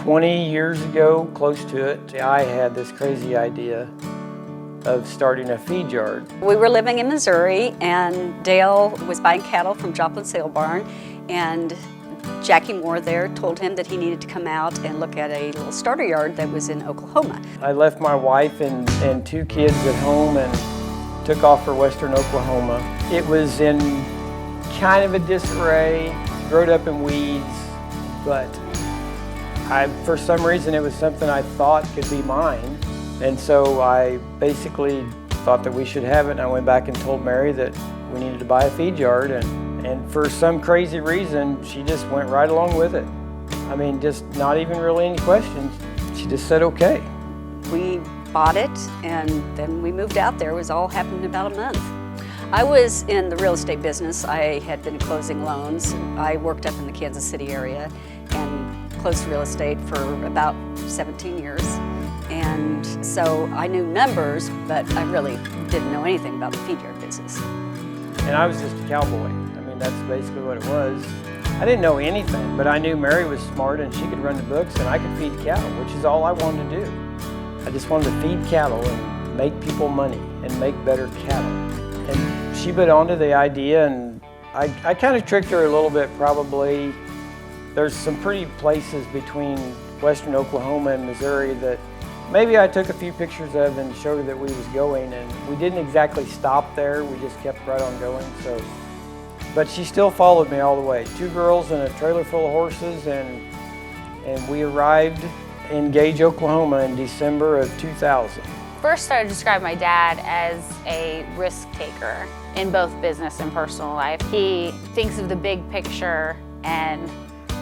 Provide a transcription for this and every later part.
20 years ago, close to it, I had this crazy idea of starting a feed yard. We were living in Missouri, and Dale was buying cattle from Joplin Sale Barn, and Jackie Moore there told him that he needed to come out and look at a little starter yard that was in Oklahoma. I left my wife and 2 kids at home and took off for western Oklahoma. It was in kind of a disarray, growed up in weeds, but for some reason it was something I thought could be mine. And so I basically thought that we should have it, and I went back and told Mary that we needed to buy a feed yard, and for some crazy reason, she just went right along with it. I mean, just not even really any questions. She just said, okay. We bought it, and then we moved out there. It was all happened in about a month. I was in the real estate business. I had been closing loans. I worked up in the Kansas City area and closed real estate for about 17 years. And so I knew numbers, but I really didn't know anything about the feed yard business. And I was just a cowboy. I mean, that's basically what it was. I didn't know anything, but I knew Mary was smart and she could run the books and I could feed cattle, which is all I wanted to do. I just wanted to feed cattle and make people money and make better cattle. And she bit onto the idea, and I kind of tricked her a little bit probably. There's some pretty places between western Oklahoma and Missouri that maybe I took a few pictures of and showed her that we was going, and we didn't exactly stop there, we just kept right on going. So, but she still followed me all the way. 2 girls and a trailer full of horses, and we arrived in Gage, Oklahoma in December of 2000. First, I would describe my dad as a risk taker in both business and personal life. He thinks of the big picture and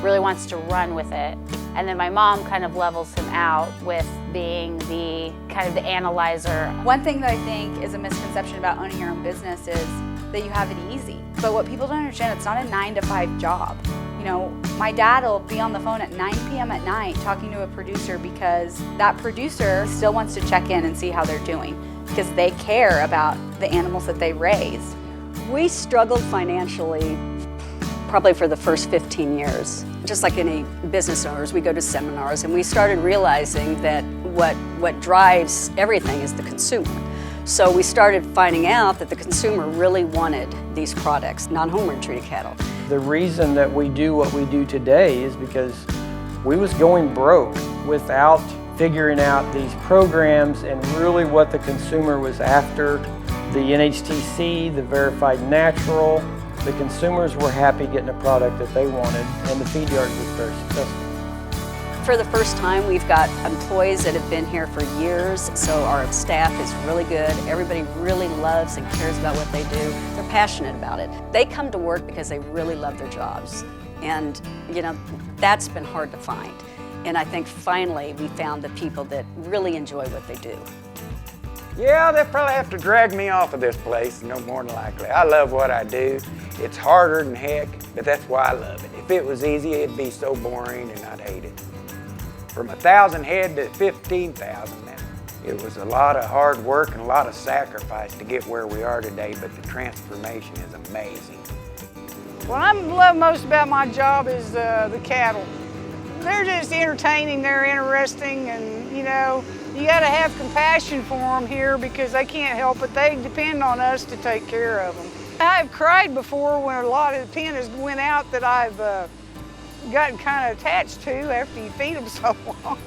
really wants to run with it. And then my mom kind of levels him out with being the kind of the analyzer. One thing that I think is a misconception about owning your own business is that you have it easy. But what people don't understand, it's not a 9-to-5 job. You know, my dad will be on the phone at 9 p.m. at night talking to a producer because that producer still wants to check in and see how they're doing because they care about the animals that they raised. We struggled financially probably for the first 15 years. Just like any business owners, we go to seminars and we started realizing that what drives everything is the consumer. So we started finding out that the consumer really wanted these products, non-hormone treated cattle. The reason that we do what we do today is because we was going broke without figuring out these programs and really what the consumer was after. The NHTC, the verified natural, the consumers were happy getting a product that they wanted, and the feed yard was very successful. For the first time, we've got employees that have been here for years, so our staff is really good. Everybody really loves and cares about what they do. They're passionate about it. They come to work because they really love their jobs. And, you know, that's been hard to find. And I think finally we found the people that really enjoy what they do. Yeah, they'll probably have to drag me off of this place, no more than likely. I love what I do. It's harder than heck, but that's why I love it. If it was easy, it'd be so boring and I'd hate it. From 1,000 head to 15,000, it was a lot of hard work and a lot of sacrifice to get where we are today, but the transformation is amazing. What I love most about my job is the cattle. They're just entertaining, they're interesting, and you know, you gotta have compassion for them here because they can't help it. They depend on us to take care of them. I've cried before when a lot of the pen has went out that I've gotten kind of attached to after you feed them so long.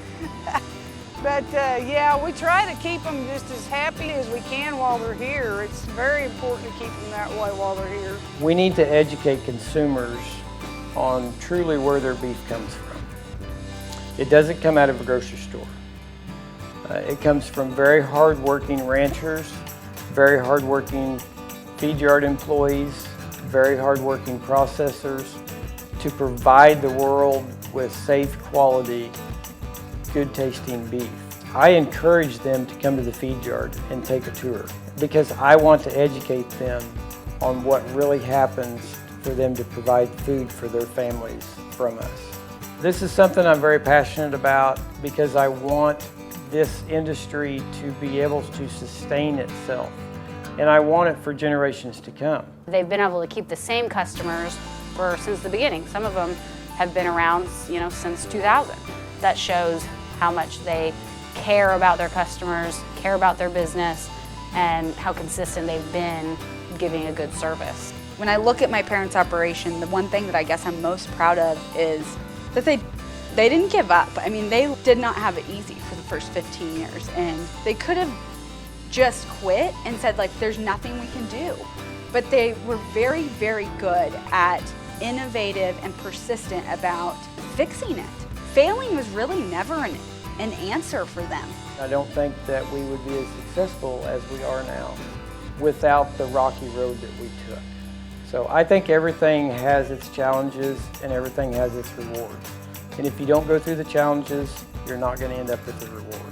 But yeah, we try to keep them just as happy as we can while they're here. It's very important to keep them that way while they're here. We need to educate consumers on truly where their beef comes from. It doesn't come out of a grocery store. It comes from very hard-working ranchers, very hard-working feed yard employees, very hard-working processors to provide the world with safe, quality, good-tasting beef. I encourage them to come to the feed yard and take a tour because I want to educate them on what really happens for them to provide food for their families from us. This is something I'm very passionate about because I want this industry to be able to sustain itself, and I want it for generations to come. They've been able to keep the same customers since the beginning. Some of them have been around, you know, since 2000. That shows how much they care about their customers, care about their business, and how consistent they've been giving a good service. When I look at my parents' operation, the one thing that I guess I'm most proud of is that they didn't give up. I mean, they did not have it easy for the first 15 years, and they could have just quit and said, like, there's nothing we can do. But they were very, very good at innovative and persistent about fixing it. Failing was really never an answer for them. I don't think that we would be as successful as we are now without the rocky road that we took. So I think everything has its challenges and everything has its rewards. And if you don't go through the challenges, you're not going to end up with the rewards.